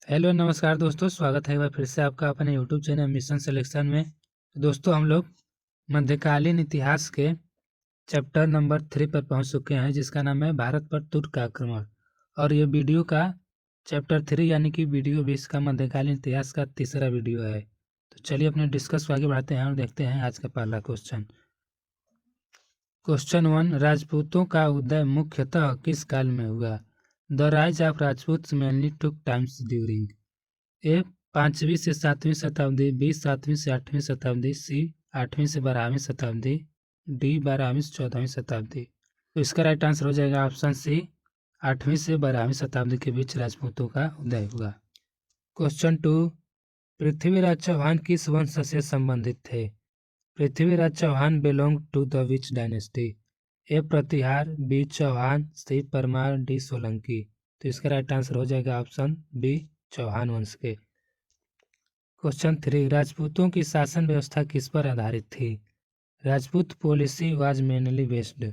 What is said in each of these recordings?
Hello नमस्कार दोस्तों, स्वागत है एक बार फिर से आपका अपने यूट्यूब चैनल मिशन सिलेक्शन में। दोस्तों हम लोग मध्यकालीन इतिहास के चैप्टर नंबर 3 पर पहुंच चुके हैं, जिसका नाम है भारत पर तुर्क का आक्रमण। और ये वीडियो का चैप्टर 3 यानी कि वीडियो 20 का मध्यकालीन इतिहास का तीसरा वीडियो है। तो चलिए अपने डिस्कस को आगे बढ़ाते हैं और देखते हैं आज का पहला क्वेश्चन। क्वेश्चन 1, राजपूतों का उदय मुख्यतः किस काल में हुआ? The rise of Rajput mainly took times during A 5वीं से 7वीं शताब्दी, बी 7वीं से 8वीं शताब्दी, सी 8वीं से 12वीं शताब्दी, डी 12वीं से 14वीं शताब्दी। तो इसका राइट आंसर हो जाएगा ऑप्शन सी, 8वीं से 12वीं शताब्दी के बीच राजपूतों का उदय हुआ। क्वेश्चन 2, पृथ्वीराज चौहान किस वंश से संबंधित थे? Prithviraj Chauhan belong to the which dynasty? A Pratihara, B Chauhan, C Paramara, D Solanki. तो इसका राइट आंसर हो जाएगा ऑप्शन बी, चौहान वंश के। क्वेश्चन 3, राजपूतों की शासन व्यवस्था किस पर आधारित थी? Rajput policy was mainly based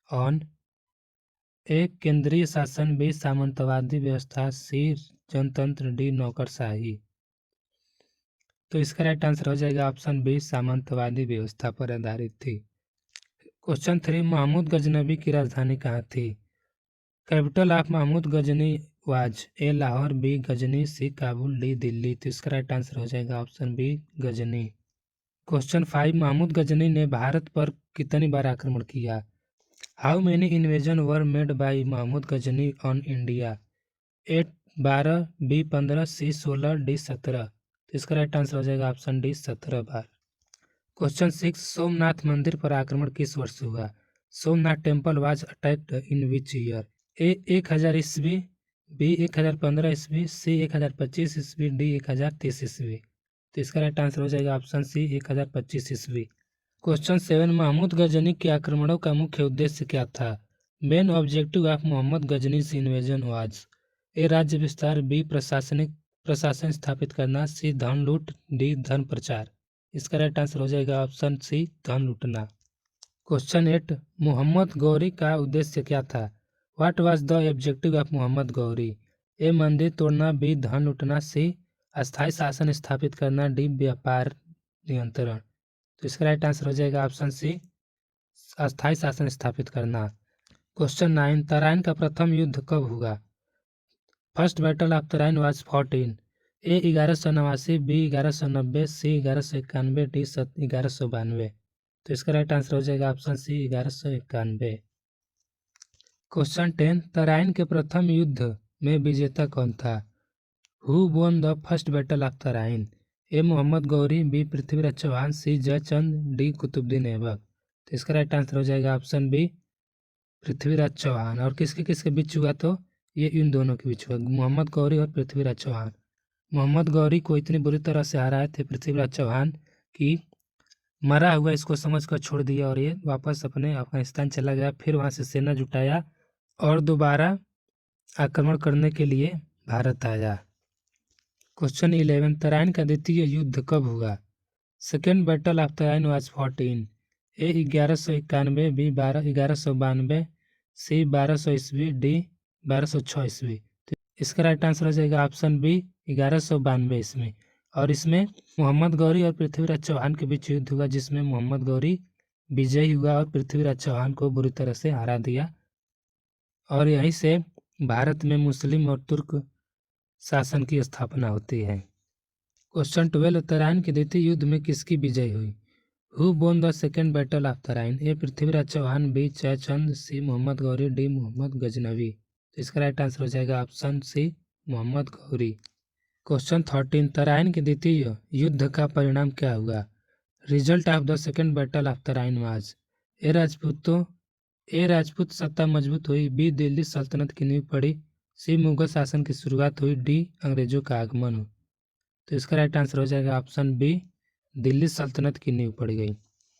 on A केंद्रीय शासन, बी सामंतवादी व्यवस्था, सी जनतंत्र, डी नौकरशाही। तो इसका राइट आंसर हो जाएगा ऑप्शन बी, सामंतवादी व्यवस्था पर आधारित थी। क्वेश्चन 3, महमूद गजनबी की राजधानी कहाँ थी? Capital of Mahmud Ghazni was A Lahore, B Ghazni, C Kabul, D Delhi. तो इसका राइट आंसर हो जाएगा option B, Ghazni. Question 5, Mahmud Ghazni ने भारत पर कितनी बार आक्रमण किया? How many invasion were made by Mahmud Ghazni on India? A 12, B 15, C 16, D 17। तो इसका राइट आंसर हो जाएगा ऑप्शन डी, 17 बार। क्वेश्चन 6, सोमनाथ मंदिर पर आक्रमण किस वर्ष हुआ? Somnath temple was attacked in which year? A 1000 ईस्वी, बी 1015 ईस्वी, सी 1025 ईस्वी, डी 1030 ईस्वी। तो इसका राइट आंसर हो जाएगा ऑप्शन सी, 1025 ईस्वी। क्वेश्चन 7, महमूद गजनी के आक्रमणों का मुख्य उद्देश्य क्या था? Main objective of Mohammad Ghazni's invasion was A राज्य विस्तार, बी प्रशासन स्थापित करना, सी धन लूट, डी धन प्रचार। इसका राइट आंसर हो जाएगा ऑप्शन सी, धन लूटना। क्वेश्चन 8, मोहम्मद गौरी का उद्देश्य क्या था? What was the objective of Mohammad Ghori? A मंदिर तोड़ना, बी धन लूटना, सी अस्थायी शासन स्थापित करना, डी व्यापार नियंत्रण। तो इसका राइट आंसर हो जाएगा ऑप्शन सी, अस्थायी शासन स्थापित करना। क्वेश्चन 9, तराइन का प्रथम युद्ध कब हुआ? First battle of Tarain was fought in A 1189, B 1190, C 1191, D 1192। तो इसका राइट आंसर हो जाएगा ऑप्शन सी, 1191। क्वेश्चन 10, तराइन के प्रथम युद्ध में विजेता कौन था? Who won the first battle of Tarain? A Mohammad Ghori, B Prithviraj Chauhan, C Jaichand, D Qutubuddin Aibak. तो इसका राइट आंसर हो जाएगा ऑप्शन बी, पृथ्वीराज चौहान। और किसके किसके बीच हुआ? तो ये इन दोनों के बीच हुआ, मोहम्मद गौरी और पृथ्वीराज चौहान। मोहम्मद गौरी को इतनी बुरी तरह से हराए थे पृथ्वीराज चौहान कि मरा हुआ इसको समझकर छोड़ दिया और ये वापस अपने अफगानिस्तान चला गया। फिर वहाँ से सेना जुटाया और दोबारा आक्रमण करने के लिए भारत आया। क्वेश्चन 11, तराइन का द्वितीय युद्ध कब हुआ? Second battle of Tarain was fought in A 1191, B 1192, C 1200 ईस्वी, डी 1206 ईस्वी। तो इसका राइट आंसर हो जाएगा ऑप्शन बी, 1192 ईस्वी। और इसमें मोहम्मद गौरी और पृथ्वीराज चौहान के बीच युद्ध हुआ, जिसमें मोहम्मद गौरी विजयी हुआ और पृथ्वीराज चौहान को बुरी तरह से हरा दिया। और यहीं से भारत में मुस्लिम और तुर्क शासन की स्थापना होती है। क्वेश्चन 12, तराइन के द्वितीय युद्ध में किसकी विजय हुई? Who won the second battle of Tarain? A Prithviraj Chauhan, B Jaichand, C Mohammad Ghori, D Mohammad Ghaznavi. तो इसका राइट आंसर हो जाएगा option C, Mohammad Ghori. Question 13, Tarain के द्वितीय युद्ध का परिणाम क्या हुआ? Result of the second battle of Tarain was A Rajput सत्ता मजबूत हुई, बी दिल्ली सल्तनत की नींव पड़ी, सी मुगल शासन की शुरुआत हुई, डी अंग्रेजों का आगमन हुआ। तो इसका राइट आंसर हो जाएगा ऑप्शन बी, दिल्ली सल्तनत की नींव पड़ गई।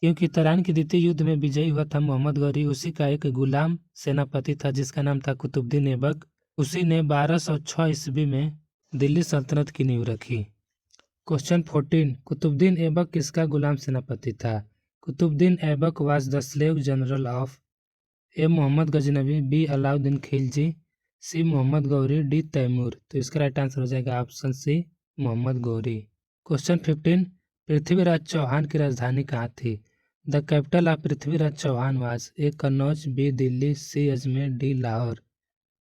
क्योंकि तराइन के द्वितीय युद्ध में विजयी हुआ था मोहम्मद गौरी, उसी का एक गुलाम सेनापति था जिसका नाम था कुतुबुद्दीन ऐबक। उसी ने 1206 ईस्वी में दिल्ली सल्तनत की नींव रखी। क्वेश्चन 14, कुतुबुद्दीन ऐबक किसका गुलाम सेनापति था? Qutbuddin Aibak was the slave general of A Mohammad Ghaznavi, B Alauddin Khilji, C Mohammad Ghori, D Timur. तो इसका राइट आंसर हो जाएगा option C Mohammad Ghori. Question 15, Prithviraj Chauhan की राजधानी कहाँ थी? The capital of Prithviraj Chauhan was A Kannauj, B Delhi, C Ajmer, D Lahore.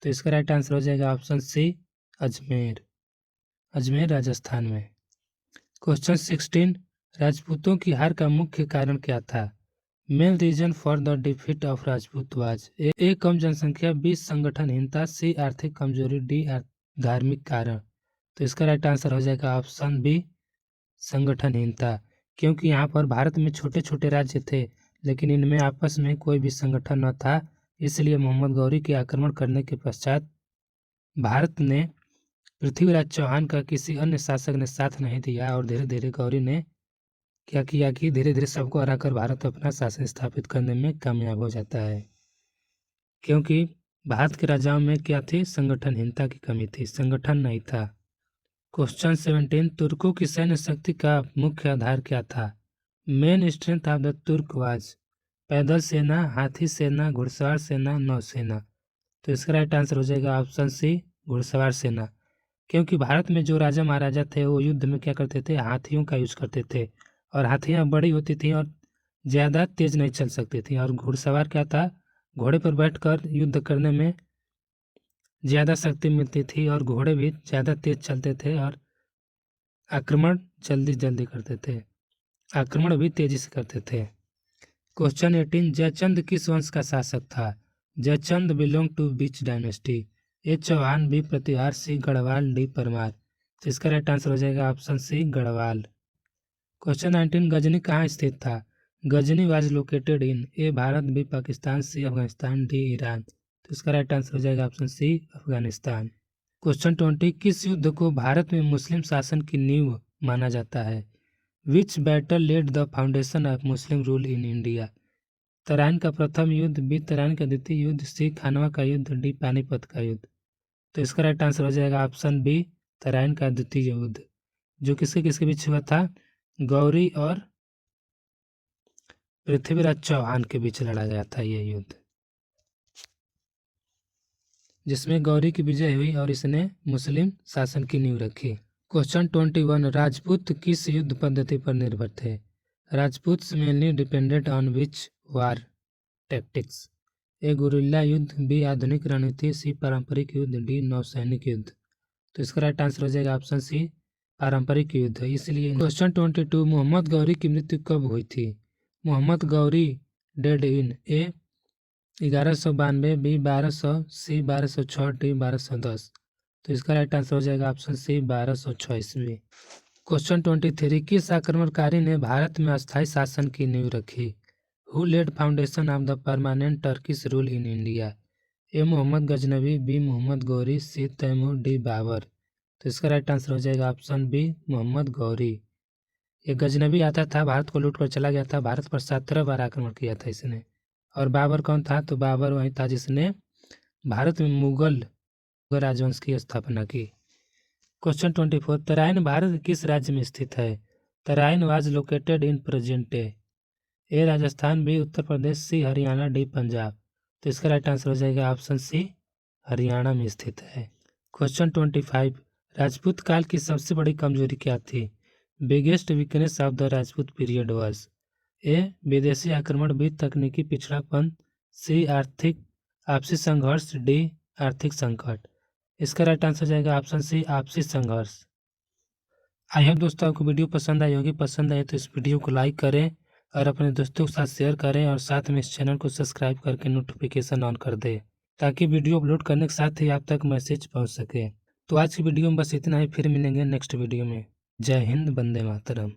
तो इसका राइट आंसर हो जाएगा ऑप्शन सी अजमेर। अजमेर राजस्थान में। क्वेश्चन 16, राजपूतों की हार का मुख्य कारण क्या था? Main reason for the defeat of Rajput was A कम जनसंख्या, बी संगठनहीनता, सी आर्थिक कमजोरी, डी धार्मिक कारण। तो इसका राइट आंसर हो जाएगा ऑप्शन बी संगठनहीनता, क्योंकि यहाँ पर भारत में छोटे छोटे राज्य थे लेकिन इनमें आपस में कोई भी संगठन न था, इसलिए मोहम्मद गौरी के आक्रमण करने के पश्चात भारत ने पृथ्वीराज चौहान का किसी अन्य शासक ने साथ नहीं दिया और धीरे धीरे गौरी ने क्या किया कि धीरे धीरे सबको हराकर भारत अपना शासन स्थापित करने में कामयाब हो जाता है, क्योंकि भारत के राजाओं में क्या थी? संगठनहीनता की कमी थी, संगठन नहीं था। क्वेश्चन 17, तुर्कों की सैन्य शक्ति का मुख्य आधार क्या था? मेन स्ट्रेंथ ऑफ द तुर्क वाज पैदल सेना, हाथी सेना, घुड़सवार सेना, नौसेना। तो इसका राइट आंसर हो जाएगा ऑप्शन सी घुड़सवार सेना, क्योंकि भारत में जो राजा महाराजा थे वो युद्ध में क्या करते थे? हाथियों का यूज करते थे, और हाथियाँ बड़ी होती थी और ज़्यादा तेज नहीं चल सकती थी, और घुड़सवार क्या था? घोड़े पर बैठकर युद्ध करने में ज़्यादा शक्ति मिलती थी और घोड़े भी ज़्यादा तेज चलते थे और आक्रमण जल्दी जल्दी करते थे, आक्रमण भी तेजी से करते थे। क्वेश्चन 18, जयचंद किस वंश का शासक था? Jaichand belong to which dynasty? A Chauhan, B Pratihar, C Garhwal, D Parmar. तो इसका राइट आंसर हो जाएगा option C Garhwal. Question 19, Ghazni कहाँ स्थित था? Ghazni was located in A Bharat, B Pakistan, C Afghanistan, D Iran. तो इसका राइट आंसर हो जाएगा ऑप्शन सी अफगानिस्तान। क्वेश्चन 20, किस युद्ध को भारत में मुस्लिम शासन की नींव माना जाता है? Which battle led the foundation of Muslim rule in India? Tarain का प्रथम युद्ध, बी तराइन का द्वितीय युद्ध, सी खानवा का युद्ध, डी पानीपत का युद्ध। तो इसका राइट आंसर हो जाएगा ऑप्शन बी तराइन का द्वितीय युद्ध, जो किसके बीच हुआ था? गौरी और पृथ्वीराज चौहान के बीच लड़ा गया था ये युद्ध, जिसमें गौरी की विजय हुई और इसने मुस्लिम शासन की नींव रखी। क्वेश्चन 21, राजपूत किस युद्ध पद्धति पर निर्भर थे? Rajput mainly depended on which war tactics? A guerrilla युद्ध, बी आधुनिक रणनीति, सी पारंपरिक युद्ध, डी नौसैनिक युद्ध। तो इसका राइट आंसर हो जाएगा ऑप्शन सी पारंपरिक युद्ध। इसलिए क्वेश्चन 22, मोहम्मद गौरी की मृत्यु कब हुई थी? मोहम्मद गौरी डेड इन ए 1192, बी 1200, सी 1206, डी 1210। तो इसका राइट आंसर हो जाएगा ऑप्शन सी 1206 ईस्वी। क्वेश्चन 23, किस आक्रमणकारी ने भारत में अस्थायी शासन की नींव रखी? Who led foundation of the permanent Turkish rule in India? A Mohammad Ghaznavi, B Mohammad Ghori, C Timur, D Babur. तो इसका राइट आंसर हो जाएगा ऑप्शन बी मोहम्मद गौरी। ये गजनवी आता था, भारत को लूट कर चला गया था, भारत पर 17 बार आक्रमण किया था इसने। और बाबर कौन था? तो बाबर वही था जिसने भारत में मुगल राजवंश की स्थापना की। क्वेश्चन 24, तराइन भारत के किस राज्य में स्थित है? Tarain was located in present day A Rajasthan, B Uttar Pradesh, C Haryana, D Punjab. तो इसका राइट आंसर हो जाएगा ऑप्शन सी हरियाणा में स्थित है। क्वेश्चन 25, राजपूत काल की सबसे बड़ी कमजोरी क्या थी? Biggest weakness of the Rajput period was a विदेशी आक्रमण, बी तकनीकी पिछड़ापन, सी आर्थिक आपसी संघर्ष, डी आर्थिक संकट। इसका राइट आंसर जाएगा ऑप्शन सी आपसी संघर्ष। आई होप दोस्तों आपको वीडियो पसंद आई होगी। पसंद आए तो इस वीडियो को लाइक करें और अपने दोस्तों के साथ शेयर करें और साथ में इस चैनल को सब्सक्राइब करके नोटिफिकेशन ऑन कर दें, ताकि वीडियो अपलोड करने के साथ ही आप तक मैसेज पहुंच सके। तो आज की वीडियो में बस इतना ही, फिर मिलेंगे नेक्स्ट वीडियो में। जय हिंद, वंदे मातरम।